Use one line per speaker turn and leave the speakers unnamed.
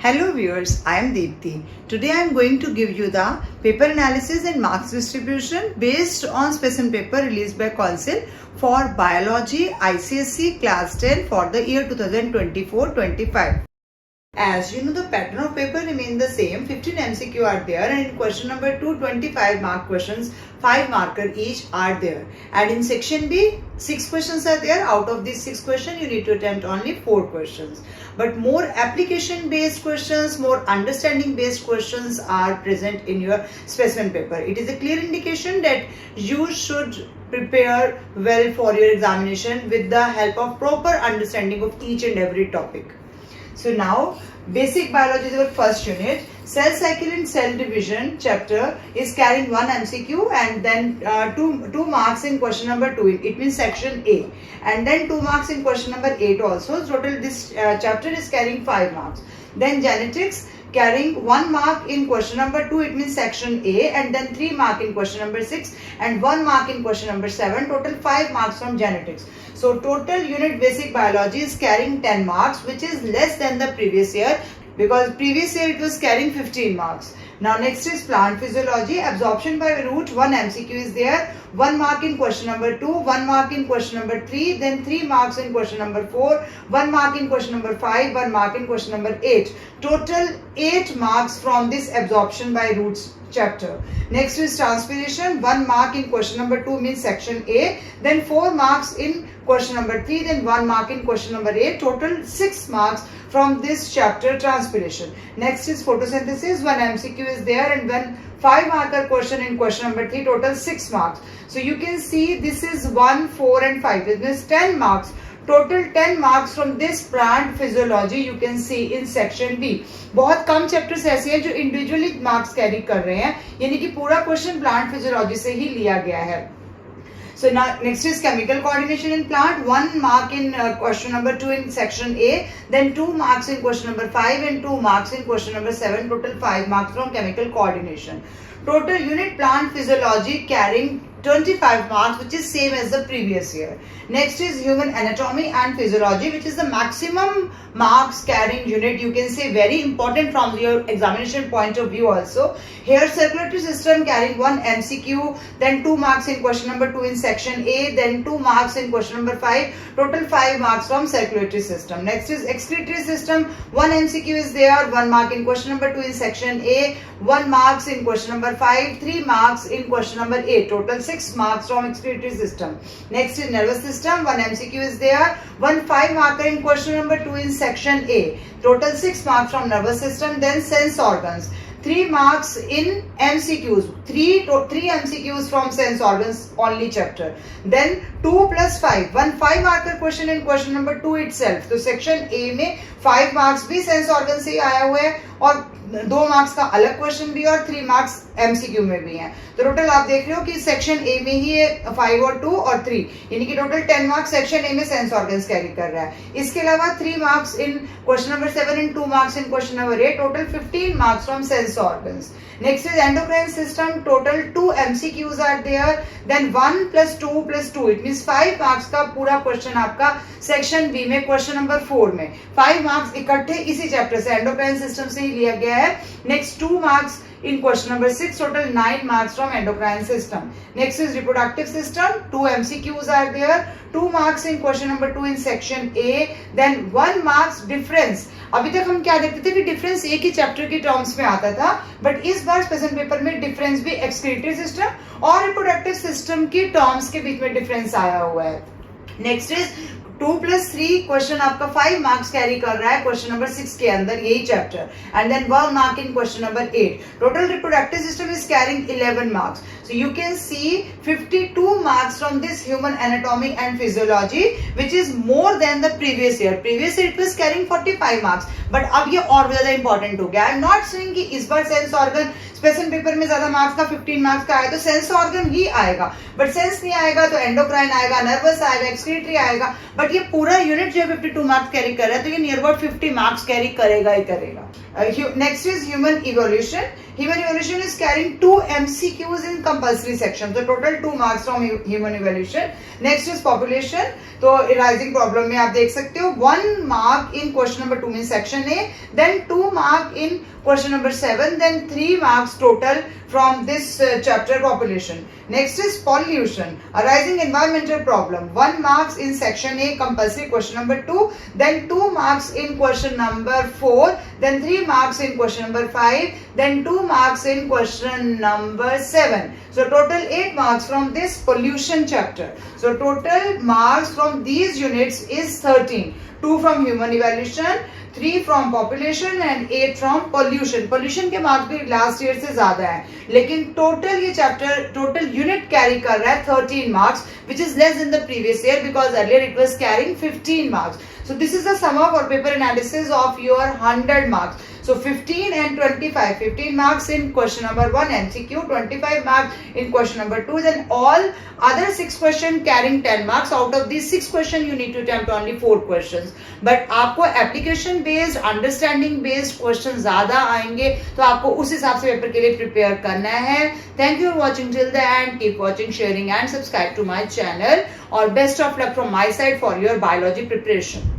Hello viewers, I am Deepthi. Today I am going to give you the paper analysis and marks distribution based on specimen paper released by Council for Biology ICSE Class 10 for the year 2024-25. As you know, the pattern of paper remain the same. 15 MCQ are there, and in question number 2, 25 mark questions, 5 marker each are there. And in section B, 6 questions are there. Out of these 6 questions, you need to attempt only 4 questions. But more application based questions, more understanding based questions are present in your specimen paper. It is a clear indication that you should prepare well for your examination with the help of proper understanding of each and every topic. So now, basic biology is our first unit. Cell cycle and cell division chapter is carrying 1 MCQ and then 2 marks in question number 2. It means section A. And then 2 marks in question number 8 also. Total this chapter is carrying 5 marks. Then genetics carrying 1 mark in question number 2, it means section A, and then 3 mark in question number 6 and 1 mark in question number 7, total 5 marks from genetics. So total unit basic biology is carrying 10 marks, which is less than the previous year, because previous year it was carrying 15 marks. Now next is plant physiology. Absorption by root, 1 MCQ is there. 1 mark in question number 2, 1 mark in question number 3, then 3 marks in question number 4, 1 mark in question number 5, 1 mark in question number 8. Total 8 marks from this absorption by roots chapter. Next is transpiration. 1 mark in question number 2 means section A, then 4 marks in question number 3, then 1 mark in question number 8. Total 6 marks from this chapter, transpiration. Next is photosynthesis. 1 MCQ is there, and then 5 marker question in question number 3, total 6 marks. So you can see this is 1, 4 and 5. This means 10 marks. Total 10 marks from this plant physiology you can see in section B. बहुत कम chapters ऐसे हैं जो individually marks carry कर रहे हैं, यानी कि पूरा क्वेश्चन प्लांट फिजियोलॉजी से ही लिया गया है. So now next is chemical coordination in plant. 1 mark in question number 2 in section A, then 2 marks in question number 5 and 2 marks in question number 7. Total 5 marks from chemical coordination. Total unit plant physiology carrying 25 marks, which is same as the previous year. Next is human anatomy and physiology, which is the maximum marks carrying unit. You can say very important from your examination point of view also. Here circulatory system carrying 1 MCQ, then 2 marks in question number 2 in section A, then 2 marks in question number 5. Total 5 marks from circulatory system. Next is excretory system. 1 MCQ is there, 1 mark in question number 2 in section A, 1 marks in question number 5, 3 marks in question number 8. Total 6 marks from excretory system. Next is nervous system. 1 MCQ is there, 1 5 marker in question number 2 in section A. Total 6 marks from nervous system. Then sense organs. 3 marks in MCQs, 3 MCQs from sense organs only chapter. Then 2 plus 5, 1 5 marker question in question number 2 itself. तो section A में 5 marks भी sense organ से ही आया हुआ है, और 2 marks का अलग क्वेश्चन भी और 3 marks MCQ में भी हैं. तो टोटल आप देख रहे हो कि सेक्शन A में ही है 5 और 2 और 3, यानी कि टोटल 10 मार्क्स सेक्शन A में सेंस ऑर्गन्स कैरी कर रहा है. इसके अलावा 3 marks in question number 7 and 2 marks in question number 8. Total 15 marks from sense organs. Next is endocrine system. Total 2 MCQs are there. Then 1 plus 2 plus 2. It means 5 marks का पूरा question आपका section B में question number 4 में 5 marks इकट्ठे इसी chapter से endocrine system से ही लिया गया है. Next 2 marks in question number 6. Total 9 marks from endocrine system. Next is reproductive system. 2 MCQs are there. 2 marks in question number 2 in section A. Then 1 marks difference. अभी तक हम क्या देखते थे कि डिफरेंस एक ही चैप्टर के टर्म्स में आता था, बट इस बार स्पेशल पेपर में डिफरेंस भी एक्सक्रीटरी सिस्टम और रिप्रोडक्टिव सिस्टम की टर्म्स के बीच में डिफरेंस आया हुआ है. नेक्स्ट इज 2 plus 3 क्वेश्चन आपका 5 मार्क्स कैरी कर रहा है क्वेश्चन नंबर 6 के अंदर, यही chapter. And then 1 mark in question number 8. Total reproductive system is carrying 11 marks. So you can see 52 marks from this human anatomy and physiology, which is more than the previous year. Previous year it was carrying 45 marks, but अब ये और ज्यादा important हो गया. I am not saying कि इस बार sense organ special paper में ज्यादा मार्क्स का 15 मार्क्स का आया तो सेंस ऑर्गन ही आएगा, बट सेंस नहीं आएगा तो एंडोक्राइन आएगा, नर्वस आएगा, एक्सक्रीटरी आएगा. बट बट ये पूरा यूनिट जो 52 मार्क्स कैरी कर रहा है तो ये नियर अबाउट 50 मार्क्स कैरी करेगा ही करेगा. Next is human evolution. Human evolution is carrying 2 MCQs in compulsory section. So total 2 marks from human evolution. Next is population. तो rising problem में आप देख सकते हो 1 mark in question number 2 में section A, then 2 mark in question number 7, then 3 marks total from this chapter population. Next is pollution, a rising environmental problem. 1 marks in section A compulsory question number 2, then 2 marks in question number 4, then 3 marks in question number 5, then 2 marks in question number 7. So total 8 marks from this pollution chapter. So total marks from these units is 13. 2 from human evaluation, 3 from population and 8 from pollution. Pollution के marks भी last year से ज्यादा है, लेकिन total ये chapter total unit carry कर रहा है 13 marks, which is less than the previous year because earlier it was carrying 15 marks. So this is the sum of or paper analysis of your 100 marks. So 15 and 25, 15 marks in question number 1 MCQ, 25 marks in question number 2, then all other 6 questions carrying 10 marks. Out of these 6 questions you need to attempt only 4 questions. But आपको application based, understanding based questions ज़्यादा आएंगे, तो आपको उस हिसाब से paper के लिए प्रिपेयर करना है. Thank you for watching till the end. Keep watching, sharing and subscribe to my channel. और best of luck from my side for your biology preparation.